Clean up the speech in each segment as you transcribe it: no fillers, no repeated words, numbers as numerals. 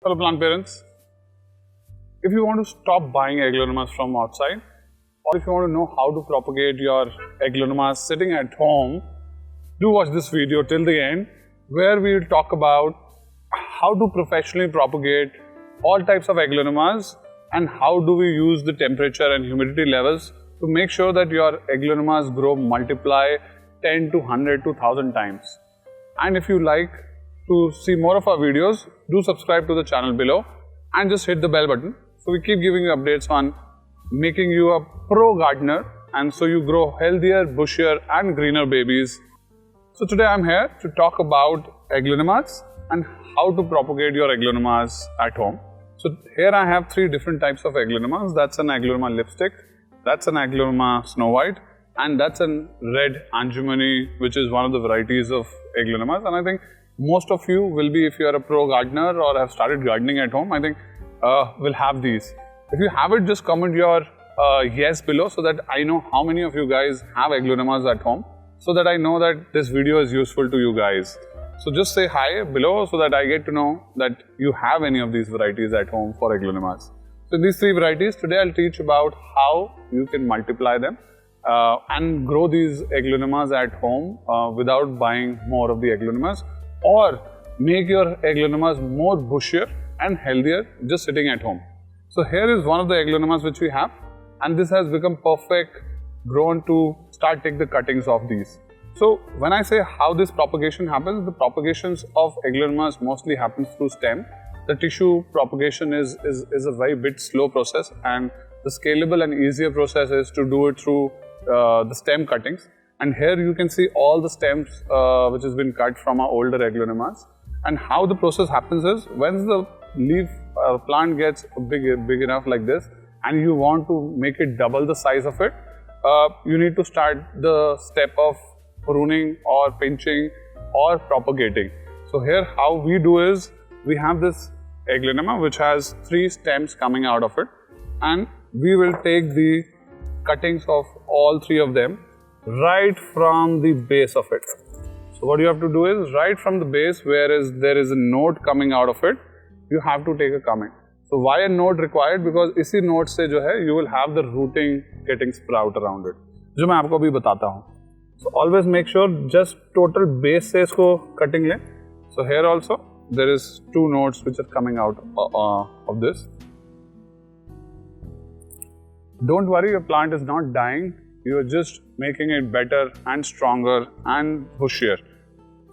Fellow plant parents, if you want to stop buying aglaonemas from outside, or if you want to know how to propagate your aglaonemas sitting at home, do watch this video till the end, where we will talk about how to professionally propagate all types of aglaonemas and how do we use the temperature and humidity levels to make sure that your aglaonemas grow, multiply 10 to 100 to 1000 times. And if you like to see more of our videos, do subscribe to the channel below and just hit the bell button. So we keep giving you updates on making you a pro gardener, and so you grow healthier, bushier and greener babies. So today I'm here to talk about aglaonemas and how to propagate your aglaonemas at home. So here I have three different types of aglaonemas. That's an aglaonema lipstick, that's an aglaonema snow white, and that's a red anjumani, which is one of the varieties of aglaonemas. And I think most of you will be, if you are a pro gardener or have started gardening at home, I think will have these. If you have it, just comment your yes below so that I know how many of you guys have aglaonemas at home, so that I know that this video is useful to you guys. So just say hi below so that I get to know that you have any of these varieties at home for aglaonemas. So these three varieties, today I'll teach about how you can multiply them and grow these aglaonemas at home without buying more of the aglaonemas, or make your aglaonemas more bushier and healthier just sitting at home. So here is one of the aglaonemas which we have, and this has become perfect grown to start take the cuttings of these. So when I say how this propagation happens, the propagations of aglaonemas mostly happens through stem. The tissue propagation is a very bit slow process, and the scalable and easier process is to do it through the stem cuttings. And here you can see all the stems which has been cut from our older aglaonemas. And how the process happens is, once the leaf plant gets big enough like this, and you want to make it double the size of it, you need to start the step of pruning or pinching or propagating. So here how we do is, we have this aglaonema which has three stems coming out of it, and we will take the cuttings of all three of them right from the base of it. So what you have to do is, right from the base where there is a node coming out of it, you have to take a comment. So why a node required? Because इसी node से जो है, you will have the rooting getting sprout around it, जो मैं आपको अभी बताता हूँ. So always make sure just total base से इसको cutting ले. So here also there is two nodes which are coming out of this. Don't worry, your plant is not dying. You are just making it better and stronger and bushier.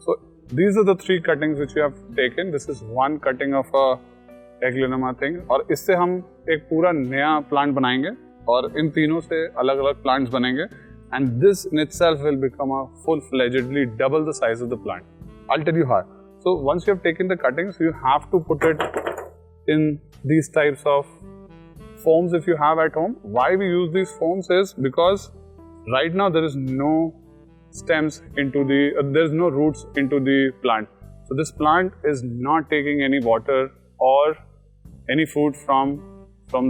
So these are the three cuttings which we have taken. This is one cutting of a aglaonema thing, और इससे हम एक पूरा नया plant बनाएंगे, और इन तीनों से अलग-अलग plants बनेंगे, and this in itself will become a full-fledgedly double the size of the plant. I'll tell you how. So once you have taken the cuttings, you have to put it in these types of foams if you have at home. Why we use these foams is because right now there is no stems into the, there is no roots into the plant. So this plant is not taking any water or any food from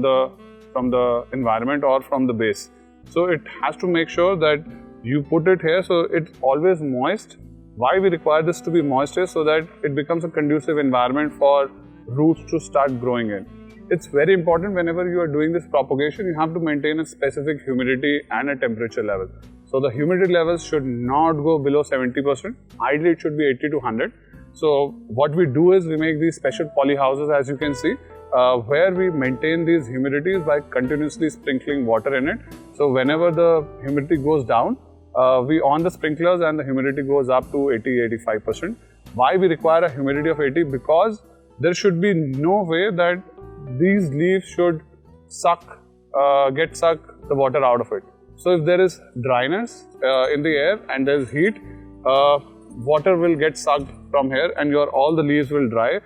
the environment or from the base. So it has to make sure that you put it here so it's always moist. Why we require this to be moist is so that it becomes a conducive environment for roots to start growing in. It's very important whenever you are doing this propagation, you have to maintain a specific humidity and a temperature level. So the humidity levels should not go below 70%. Ideally it should be 80 to 100. So what we do is we make these special poly houses, as you can see, where we maintain these humidities by continuously sprinkling water in it. So whenever the humidity goes down, we on the sprinklers and the humidity goes up to 80-85%. Why we require a humidity of 80? Because there should be no way that these leaves should get suck the water out of it. So if there is dryness in the air and there is heat, water will get sucked from here and all the leaves will dry.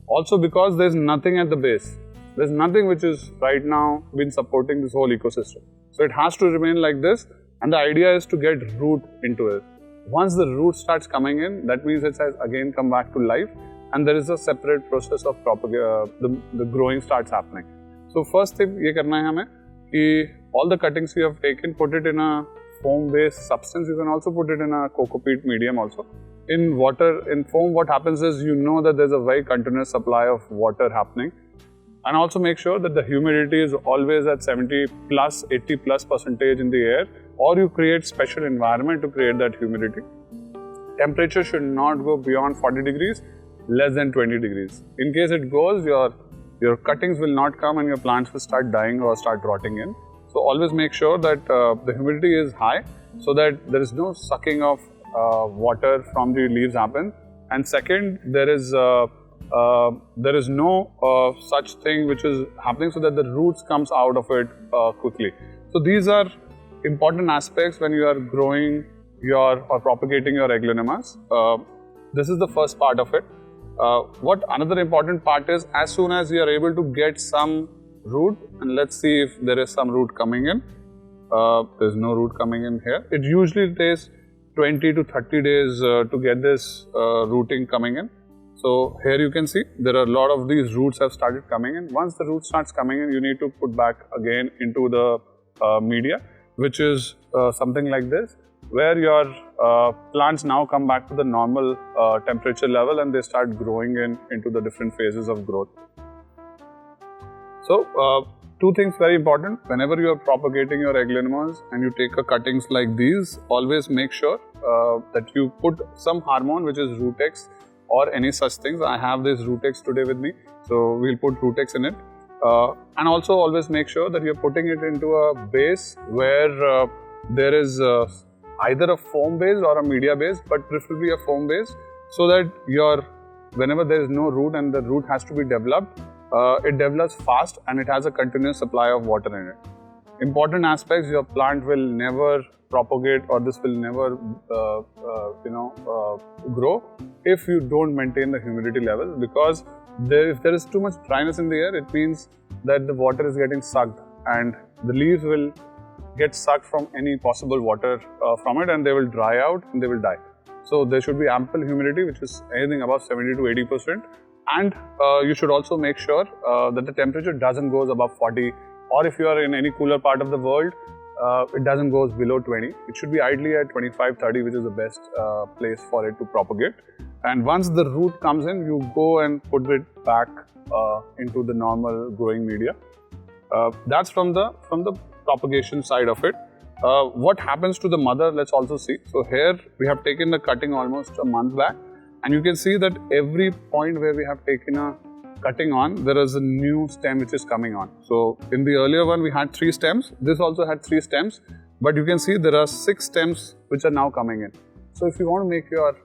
Also because there is nothing at the base. There is nothing which is right now been supporting this whole ecosystem. So it has to remain like this, and the idea is to get root into it. Once the root starts coming in, that means it has again come back to life, and there is a separate process of the growing starts happening. So first thing ये करना है हमें कि all the cuttings we have taken, put it in a foam based substance. You can also put it in a coco peat medium also. in water, in foam, what happens is you know that there's a very continuous supply of water happening. And also make sure that the humidity is always at 70 plus, 80 plus percentage in the air, or you create special environment to create that humidity. Temperature should not go beyond 40 degrees, less than 20 degrees. In case it goes, your cuttings will not come and your plants will start dying or start rotting in. So always make sure that the humidity is high so that there is no sucking of water from the leaves happen. And second, there is no such thing which is happening so that the roots comes out of it quickly. So these are important aspects when you are growing or propagating your Aglaonemas. This is the first part of it. What another important part is, as soon as you are able to get some root, and let's see if there is some root coming in. There's no root coming in here. It usually takes 20 to 30 days to get this rooting coming in. So here you can see there are a lot of these roots have started coming in. Once the root starts coming in, you need to put back again into the media, which is something like this, where your plants now come back to the normal temperature level and they start growing into the different phases of growth. So, two things very important. Whenever you are propagating your Aglaonemas and you take cuttings like these, always make sure that you put some hormone, which is Rootex or any such things. I have this Rootex today with me, so we'll put Rootex in it. And also always make sure that you're putting it into a base where there is either a foam base or a media base, but preferably a foam base, so that whenever there is no root and the root has to be developed, it develops fast and it has a continuous supply of water in it. Important aspects: your plant will never propagate, or this will never grow if you don't maintain the humidity level, because if there is too much dryness in the air, it means that the water is getting sucked and the leaves will get sucked from any possible water from it, and they will dry out and they will die. So there should be ample humidity, which is anything above 70 to 80%. And you should also make sure that the temperature doesn't go above 40, or if you are in any cooler part of the world, it doesn't go below 20. It should be ideally at 25, 30, which is the best place for it to propagate. And once the root comes in, you go and put it back into the normal growing media. That's from the propagation side of it. What happens to the mother, let's also see. So here we have taken the cutting almost a month back, and you can see that every point where we have taken a cutting on, there is a new stem which is coming on. So in the earlier one we had 3 stems, this also had 3 stems, but you can see there are 6 stems which are now coming in. So if you want to make your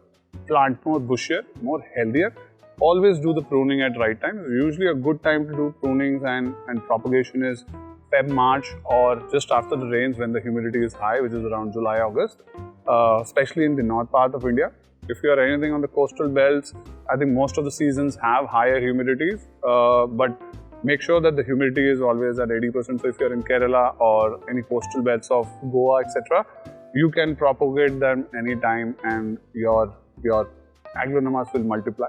plant more bushier, more healthier, always do the pruning at right time. Usually a good time to do prunings and propagation is Feb, March, or just after the rains when the humidity is high, which is around July, August, especially in the north part of India. If you are anything on the coastal belts, I think most of the seasons have higher humidities, but make sure that the humidity is always at 80%. So if you are in Kerala or any coastal belts of Goa, etc., you can propagate them anytime and your Aglaonemas will multiply.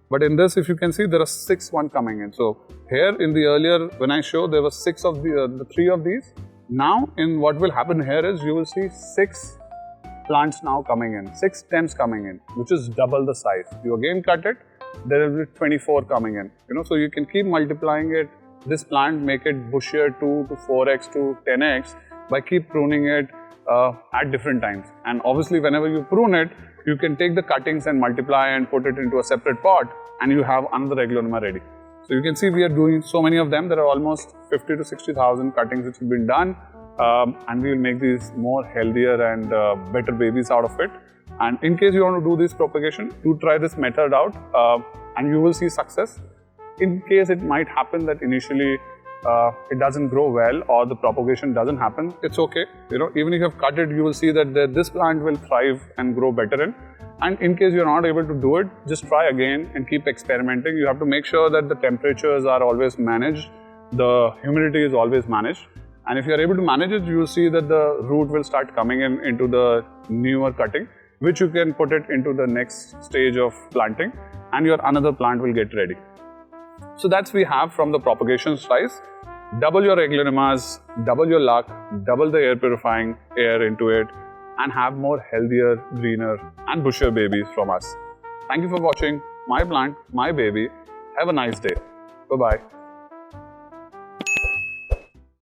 But in this, if you can see, there are 6 coming in. So here in the earlier, when I show, there were 6 of the 3 of these. Now, in what will happen here is you will see 6 plants now coming in, 6 stems coming in, which is double the size. You again cut it, there will be 24 coming in. So you can keep multiplying it. This plant, make it bushier 2 to 4x to 10x by keep pruning it at different times. And obviously, whenever you prune it, you can take the cuttings and multiply and put it into a separate pot, and you have another Aglaonema ready. So you can see we are doing so many of them. There are almost 50 to 60,000 cuttings which have been done, and we will make these more healthier and better babies out of it. And in case you want to do this propagation, do try this method out, and you will see success. In case it might happen that initially it doesn't grow well or the propagation doesn't happen, it's okay. Even if you have cut it, you will see that this plant will thrive and grow better in. And in case you're not able to do it, just try again and keep experimenting. You have to make sure that the temperatures are always managed, the humidity is always managed. And if you're able to manage it, you will see that the root will start coming into the newer cutting, which you can put it into the next stage of planting, and your another plant will get ready. So that's we have from the propagation size. Double your Aglaonemas, double your luck, double the air purifying air into it, and have more healthier, greener and bushier babies from us. Thank you for watching My Plant, My Baby. Have a nice day. Bye-bye.